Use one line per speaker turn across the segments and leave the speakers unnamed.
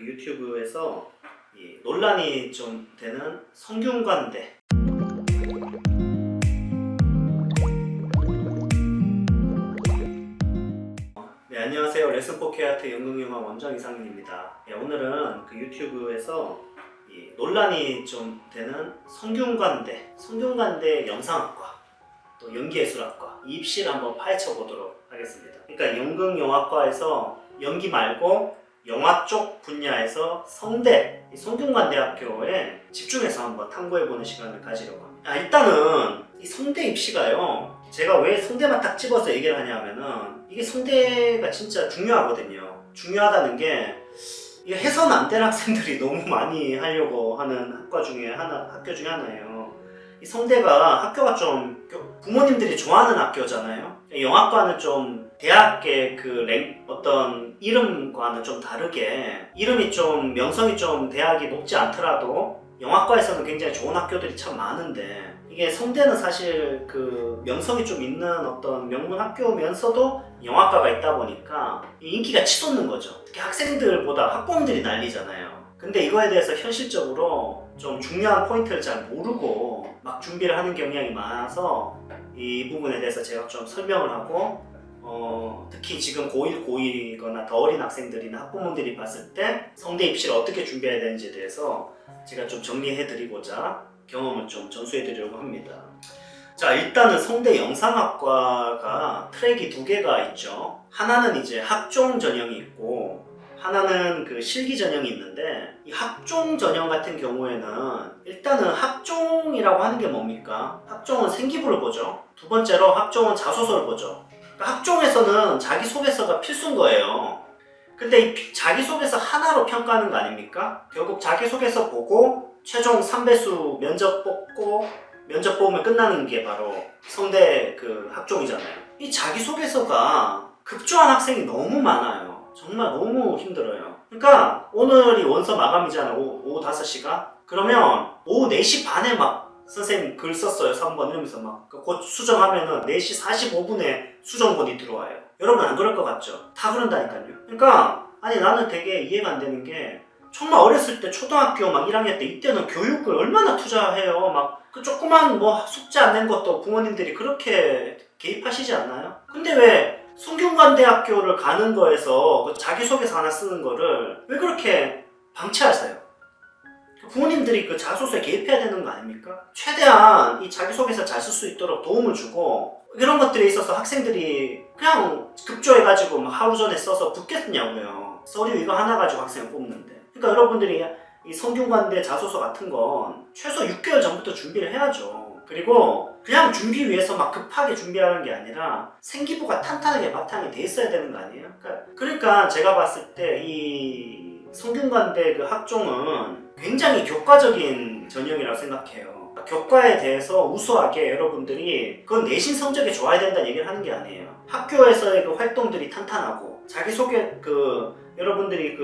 그 유튜브에서 논란이 좀 되는 성균관대 네, 안녕하세요. 레슨포케아트 연극영화 원장 이상민입니다. 오늘은 그 유튜브에서 논란이 좀 되는 성균관대 영상학과 또 연기예술학과 이 입시를 한번 파헤쳐 보도록 하겠습니다. 그러니까 연극영화과에서 연기 말고 영화 쪽 분야에서 성대, 성균관대학교에 집중해서 한번 탐구해보는 시간을 가지려고 합니다. 일단은 이 성대 입시가요, 제가 왜 성대만 딱 집어서 얘기를 하냐면은 이게 성대가 진짜 중요하거든요. 중요하다는 게 이게 해서는 안 되는 학생들이 너무 많이 하려고 하는 학교 중에 하나예요. 이 성대가 학교가 좀 부모님들이 좋아하는 학교잖아요. 영화과는 좀 대학의 어떤 이름과는 좀 다르게 이름이 좀 명성이 좀 대학이 높지 않더라도 영화과에서는 굉장히 좋은 학교들이 참 많은데 이게 성대는 사실 그 명성이 좀 있는 어떤 명문 학교면서도 영화과가 있다 보니까 인기가 치솟는 거죠. 특히 학생들보다 학부모들이 난리잖아요. 근데 이거에 대해서 현실적으로 좀 중요한 포인트를 잘 모르고 막 준비를 하는 경향이 많아서 이 부분에 대해서 제가 좀 설명을 하고 특히 지금 고1, 고2이거나 더 어린 학생들이나 학부모들이 봤을 때 성대 입시를 어떻게 준비해야 되는지에 대해서 제가 좀 정리해드리고자 경험을 좀 전수해드리려고 합니다. 자, 일단은 성대 영상학과가 트랙이 두 개가 있죠. 하나는 이제 학종 전형이 있고 하나는 그 실기 전형이 있는데 이 학종 전형 같은 경우에는 일단은 학종이라고 하는 게 뭡니까? 학종은 생기부를 보죠. 두 번째로 학종은 자소서를 보죠. 그러니까 학종에서는 자기소개서가 필수인 거예요. 근데 이 자기소개서 하나로 평가하는 거 아닙니까? 결국 자기소개서 보고 최종 3배수 면접 뽑고 면접 뽑으면 끝나는 게 바로 성대 그 학종이잖아요. 이 자기소개서가 급조한 학생이 너무 많아요. 정말 너무 힘들어요. 그러니까 오늘이 원서 마감이잖아요. 오후 5시가. 그러면 오후 4시 반에 막 선생님 글 썼어요. 3번 이러면서 막 곧 수정하면은 4시 45분에 수정본이 들어와요. 여러분 안 그럴 것 같죠? 다 그런다니까요. 그러니까 아니 나는 되게 이해가 안 되는 게 정말 어렸을 때 초등학교 막 1학년 때 이때는 교육을 얼마나 투자해요. 막 그 조그만 뭐 숙제 안 낸 것도 부모님들이 그렇게 개입하시지 않나요? 근데 왜 성균관대학교를 가는 거에서 그 자기소개서 하나 쓰는 거를 왜 그렇게 방치하세요? 부모님들이 그 자소서에 개입해야 되는 거 아닙니까? 최대한 이 자기소개서 잘 쓸 수 있도록 도움을 주고 이런 것들에 있어서 학생들이 그냥 급조해가지고 막 하루 전에 써서 붙겠냐고요. 서류 이거 하나 가지고 학생을 뽑는데. 그러니까 여러분들이 이 성균관대 자소서 같은 건 최소 6개월 전부터 준비를 해야죠. 그리고 그냥 준비 위해서 막 급하게 준비하는 게 아니라 생기부가 탄탄하게 바탕이 돼 있어야 되는 거 아니에요? 그러니까 제가 봤을 때 이 성균관대 그 학종은 굉장히 교과적인 전형이라고 생각해요. 교과에 대해서 우수하게 여러분들이 그건 내신 성적이 좋아야 된다는 얘기를 하는 게 아니에요. 학교에서의 그 활동들이 탄탄하고 자기소개 여러분들이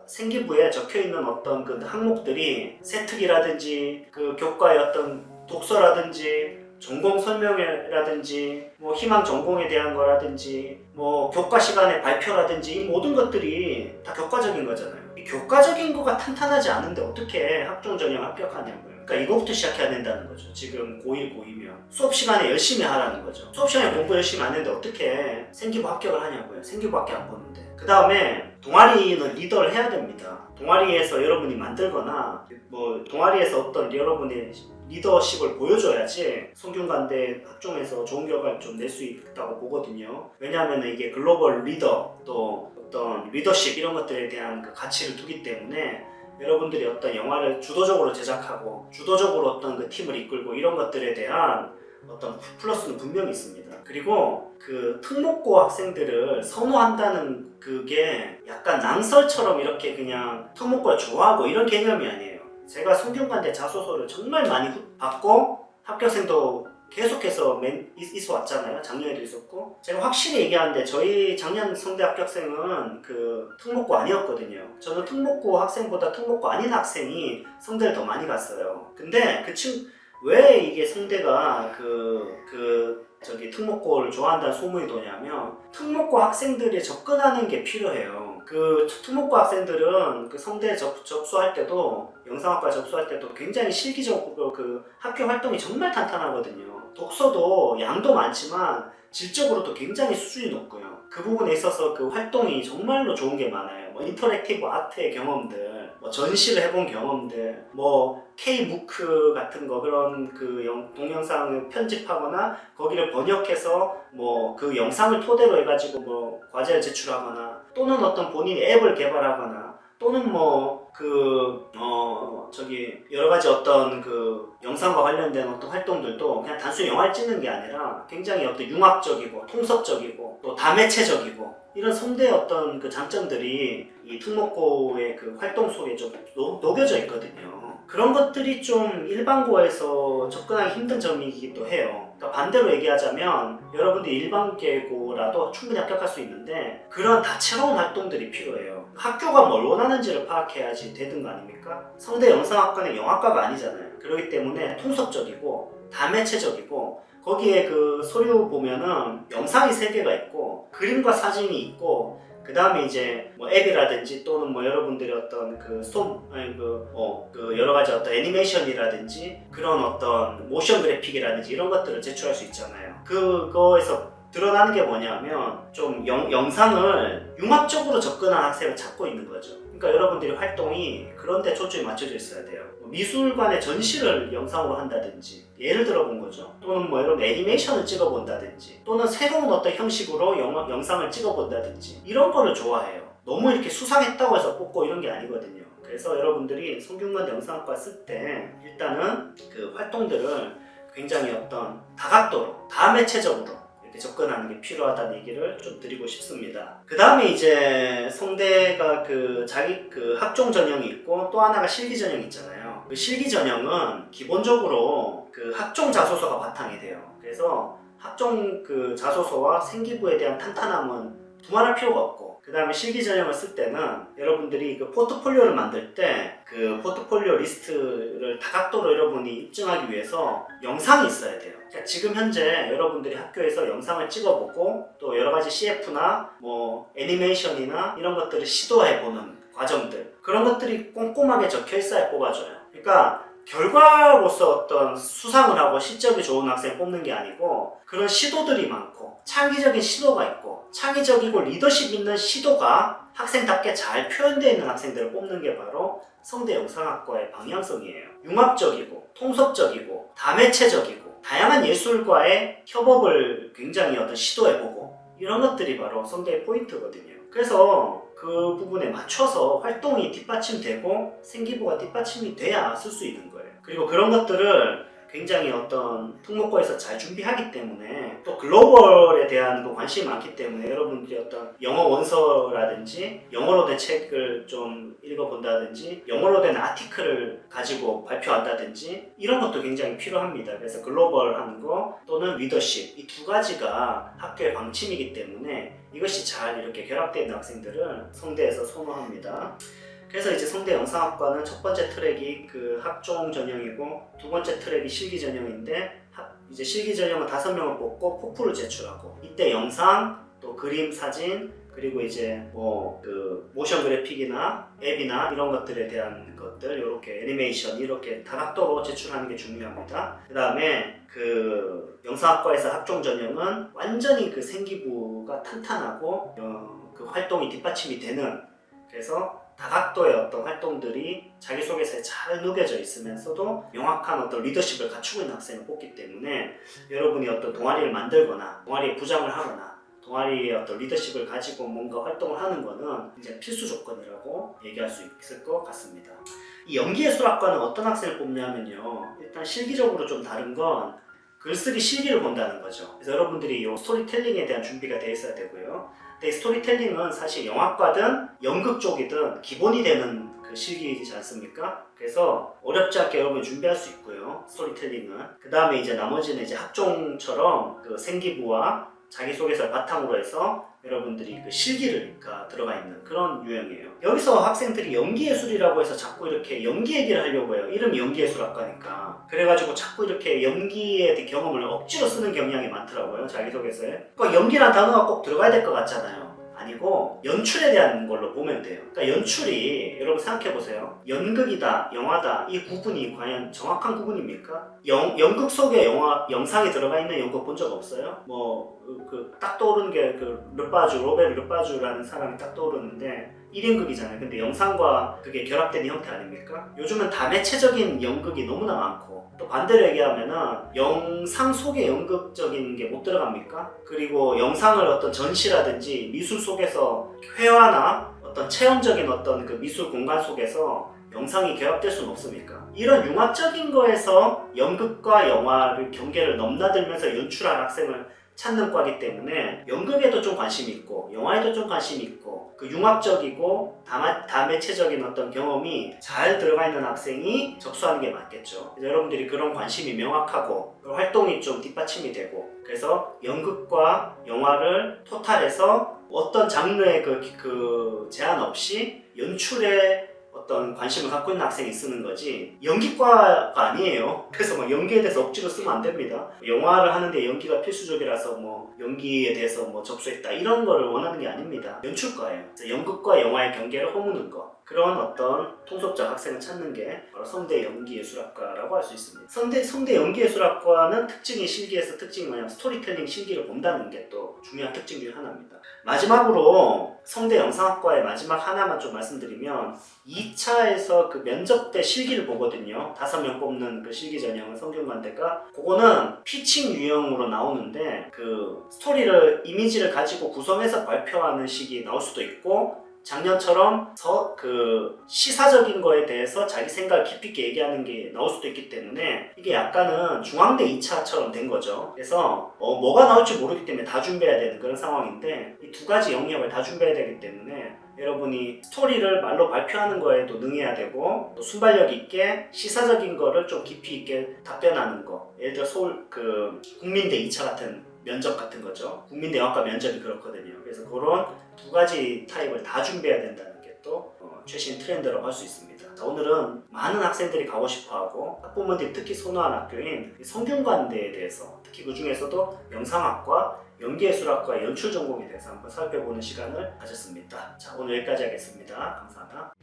생기부에 적혀있는 어떤 그 항목들이 세특이라든지 그 교과의 어떤 독서라든지 전공 설명회라든지 뭐 희망 전공에 대한 거라든지 뭐 교과 시간의 발표라든지 이 모든 것들이 다 교과적인 거잖아요. 이 교과적인 거가 탄탄하지 않은데 어떻게 학종 전형 합격하냐고요. 그러니까 이거부터 시작해야 된다는 거죠. 지금 고1, 고2면 수업 시간에 열심히 하라는 거죠. 수업 시간에 공부 열심히 안 했는데 어떻게 생기부 합격을 하냐고요. 생기부밖에 안 보는데. 그 다음에 동아리는 리더를 해야 됩니다. 동아리에서 여러분이 만들거나 뭐 동아리에서 어떤 여러분의 리더십을 보여줘야지 성균관대 학종에서 좋은 결과를 좀 낼 수 있다고 보거든요. 왜냐하면 이게 글로벌 리더 또 어떤 리더십 이런 것들에 대한 그 가치를 두기 때문에 여러분들이 어떤 영화를 주도적으로 제작하고 주도적으로 어떤 그 팀을 이끌고 이런 것들에 대한 어떤 플러스는 분명히 있습니다. 그리고 그 특목고 학생들을 선호한다는 그게 약간 낭설처럼 이렇게 그냥 특목고를 좋아하고 이런 개념이 아니에요. 제가 성균관대 자소서를 정말 많이 받고 합격생도 계속해서 있어 왔잖아요. 작년에도 있었고. 제가 확실히 얘기하는데 저희 작년 성대 합격생은 그 특목고 아니었거든요. 저는 특목고 학생보다 특목고 아닌 학생이 성대를 더 많이 갔어요. 근데 왜 이게 성대가 특목고를 좋아한다는 소문이 도냐면 특목고 학생들이 접근하는 게 필요해요. 그 특목고 학생들은 그 성대 접수할 때도 영상학과 접수할 때도 굉장히 실기적으로 그 학교 활동이 정말 탄탄하거든요. 독서도 양도 많지만 질적으로도 굉장히 수준이 높고요. 그 부분에 있어서 그 활동이 정말로 좋은 게 많아요. 뭐 인터랙티브 아트의 경험들, 뭐 전시를 해본 경험들, 뭐 K무크 같은 거 그런 그 동영상을 편집하거나 거기를 번역해서 뭐 그 영상을 토대로 해가지고 뭐 과제를 제출하거나 또는 어떤 본인이 앱을 개발하거나 또는 뭐 여러 가지 어떤 그 영상과 관련된 어떤 활동들도 그냥 단순히 영화를 찍는 게 아니라 굉장히 어떤 융합적이고 통섭적이고 또 다매체적이고 이런 성대의 어떤 그 장점들이 이 특목고의 그 활동 속에 좀 녹여져 있거든요. 그런 것들이 좀 일반고에서 접근하기 힘든 점이기도 해요. 그러니까 반대로 얘기하자면 여러분들이 일반계고라도 충분히 합격할 수 있는데 그런 다채로운 활동들이 필요해요. 학교가 뭘 원하는지를 파악해야지 되는 거 아닙니까? 성대 영상학과는 영화과가 아니잖아요. 그렇기 때문에 통섭적이고 다매체적이고 거기에 그 서류 보면은 영상이 3개가 있고 그림과 사진이 있고 그 다음에 이제 뭐 앱이라든지 또는 뭐 여러분들이 어떤 그 여러 가지 어떤 애니메이션이라든지 그런 어떤 모션 그래픽이라든지 이런 것들을 제출할 수 있잖아요. 그거에서 드러나는 게 뭐냐면 좀 영상을 융합적으로 접근한 학생을 찾고 있는 거죠. 그러니까 여러분들이 활동이 그런 데 초점이 맞춰져 있어야 돼요. 미술관의 전시를 영상으로 한다든지 예를 들어 본 거죠. 또는 뭐 여러분 애니메이션을 찍어 본다든지 또는 새로운 어떤 형식으로 영상을 찍어 본다든지 이런 거를 좋아해요. 너무 이렇게 수상했다고 해서 뽑고 이런 게 아니거든요. 그래서 여러분들이 성균관대 영상학과 쓸 때 일단은 그 활동들을 굉장히 어떤 다각도로 다매체적으로 이렇게 접근하는 게 필요하다는 얘기를 좀 드리고 싶습니다. 그 다음에 이제 성대가 그 자기 그 학종 전형이 있고 또 하나가 실기 전형이 있잖아요. 그 실기 전형은 기본적으로 그 학종 자소서가 바탕이 돼요. 그래서 학종 그 자소서와 생기부에 대한 탄탄함은 두말할 필요가 없고 그 다음에 실기 전형을 쓸 때는 여러분들이 그 포트폴리오를 만들 때 그 포트폴리오 리스트를 다각도로 여러분이 입증하기 위해서 영상이 있어야 돼요. 그러니까 지금 현재 여러분들이 학교에서 영상을 찍어보고 또 여러가지 CF나 뭐 애니메이션이나 이런 것들을 시도해보는 과정들 그런 것들이 꼼꼼하게 적혀 있어야 뽑아줘요. 그러니까 결과로서 어떤 수상을 하고 실적이 좋은 학생 뽑는 게 아니고 그런 시도들이 많고 창의적인 시도가 있고 창의적이고 리더십 있는 시도가 학생답게 잘 표현되어 있는 학생들을 뽑는 게 바로 성대 영상학과의 방향성이에요. 융합적이고 통섭적이고 다매체적이고 다양한 예술과의 협업을 굉장히 어떤 시도해보고 이런 것들이 바로 성대의 포인트거든요. 그래서 그 부분에 맞춰서 활동이 뒷받침되고 생기부가 뒷받침이 돼야 쓸 수 있는 거예요. 그리고 그런 것들을 굉장히 어떤 특목고에서 잘 준비하기 때문에 또 글로벌에 대한 또 관심이 많기 때문에 여러분들이 어떤 영어 원서라든지 영어로 된 책을 좀 읽어본다든지 영어로 된 아티클을 가지고 발표한다든지 이런 것도 굉장히 필요합니다. 그래서 글로벌한 거 또는 리더십 이 두 가지가 학교의 방침이기 때문에 이것이 잘 이렇게 결합되어 있는 학생들을 성대에서 선호합니다. 그래서 이제 성대 영상학과는 첫 번째 트랙이 그 학종 전형이고 두 번째 트랙이 실기 전형인데 이제 실기 전형은 5명을 뽑고 포프를 제출하고 이때 영상 또 그림 사진 그리고 이제 뭐 그 모션 그래픽이나 앱이나 이런 것들에 대한 것들 이렇게 애니메이션 이렇게 다각도로 제출하는 게 중요합니다. 그 다음에 그 영상학과에서 학종 전형은 완전히 그 생기부가 탄탄하고 그 활동이 뒷받침이 되는 그래서 다각도의 어떤 활동들이 자기소개서에 잘 녹여져 있으면서도 명확한 어떤 리더십을 갖추고 있는 학생을 뽑기 때문에 여러분이 어떤 동아리를 만들거나 동아리에 부장을 하거나 동아리의 어떤 리더십을 가지고 뭔가 활동을 하는 거는 이제 필수 조건이라고 얘기할 수 있을 것 같습니다. 이 연기예술학과는 어떤 학생을 뽑냐면요. 일단 실기적으로 좀 다른 건 글쓰기 실기를 본다는 거죠. 그래서 여러분들이 이 스토리텔링에 대한 준비가 되어 있어야 되고요. 근데 스토리텔링은 사실 영화과든 연극 쪽이든 기본이 되는 그 실기이지 않습니까? 그래서 어렵지 않게 여러분이 준비할 수 있고요. 스토리텔링은. 그 다음에 이제 나머지는 이제 학종처럼 그 생기부와 자기소개서를 바탕으로 해서 여러분들이 그 실기가 들어가 있는 그런 유형이에요. 여기서 학생들이 연기예술이라고 해서 자꾸 이렇게 연기 얘기를 하려고 해요. 이름이 연기예술학과니까. 그래가지고 자꾸 이렇게 연기에 대한 경험을 억지로 쓰는 경향이 많더라고요. 자기소개서에. 그러니까 연기라는 단어가 꼭 들어가야 될 것 같잖아요. 아니고 연출에 대한 걸로 보면 돼요. 그러니까 연출이 여러분 생각해 보세요. 연극이다, 영화다 이 구분이 과연 정확한 구분입니까? 연극 속에 영상이 들어가 있는 연극 본 적 없어요? 뭐 딱 떠오르는 게 로베르 르바주라는 사람이 딱 떠오르는데 1인극이잖아요. 근데 영상과 그게 결합된 형태 아닙니까? 요즘은 다매체적인 연극이 너무나 많고 또 반대로 얘기하면은 영상 속에 연극적인 게 못 들어갑니까? 그리고 영상을 어떤 전시라든지 미술 속에서 회화나 어떤 체험적인 어떤 그 미술 공간 속에서 영상이 결합될 수는 없습니까? 이런 융합적인 거에서 연극과 영화를 경계를 넘나들면서 연출한 학생을 찾는 과이기 때문에 연극에도 좀 관심이 있고 영화에도 좀 관심이 있고 그 융합적이고 다매체적인 어떤 경험이 잘 들어가 있는 학생이 접수하는 게 맞겠죠. 그래서 여러분들이 그런 관심이 명확하고 활동이 좀 뒷받침이 되고 그래서 연극과 영화를 토탈해서 어떤 장르의 그 제한 없이 연출에 어떤 관심을 갖고 있는 학생이 쓰는 거지 연기과가 아니에요. 그래서 막 연기에 대해서 억지로 쓰면 안 됩니다. 영화를 하는데 연기가 필수적이라서 뭐 연기에 대해서 뭐 접수했다 이런 거를 원하는 게 아닙니다. 연출과예요. 연극과 영화의 경계를 허무는 거 그런 어떤 통속적 학생을 찾는 게 바로 성대 연기예술학과라고 할 수 있습니다. 성대 연기예술학과는 특징이 실기에서 특징이 뭐냐면 스토리텔링 실기를 본다는 게 또 중요한 특징 중 하나입니다. 마지막으로 성대 영상학과의 마지막 하나만 좀 말씀드리면 2차에서 그 면접 때 실기를 보거든요. 5명 뽑는 그 실기 전형은 성균관대가 그거는 피칭 유형으로 나오는데 그 스토리를 이미지를 가지고 구성해서 발표하는 식이 나올 수도 있고 작년처럼 그 시사적인 거에 대해서 자기 생각을 깊이 있게 얘기하는 게 나올 수도 있기 때문에 이게 약간은 중앙대 2차처럼 된 거죠. 그래서 뭐가 나올지 모르기 때문에 다 준비해야 되는 그런 상황인데 이 두 가지 영역을 다 준비해야 되기 때문에 여러분이 스토리를 말로 발표하는 거에도 능해야 되고 또 순발력 있게 시사적인 거를 좀 깊이 있게 답변하는 거 예를 들어 국민대 2차 같은 면접 같은 거죠. 국민대 영화과 면접이 그렇거든요. 그래서 그런 두 가지 타입을 다 준비해야 된다는 게 또 최신 트렌드라고 할 수 있습니다. 자, 오늘은 많은 학생들이 가고 싶어하고 학부모들이 특히 선호하는 학교인 성균관대에 대해서 특히 그 중에서도 영상학과, 연기예술학과 연출 전공에 대해서 한번 살펴보는 시간을 가졌습니다. 자, 오늘 여기까지 하겠습니다. 감사합니다.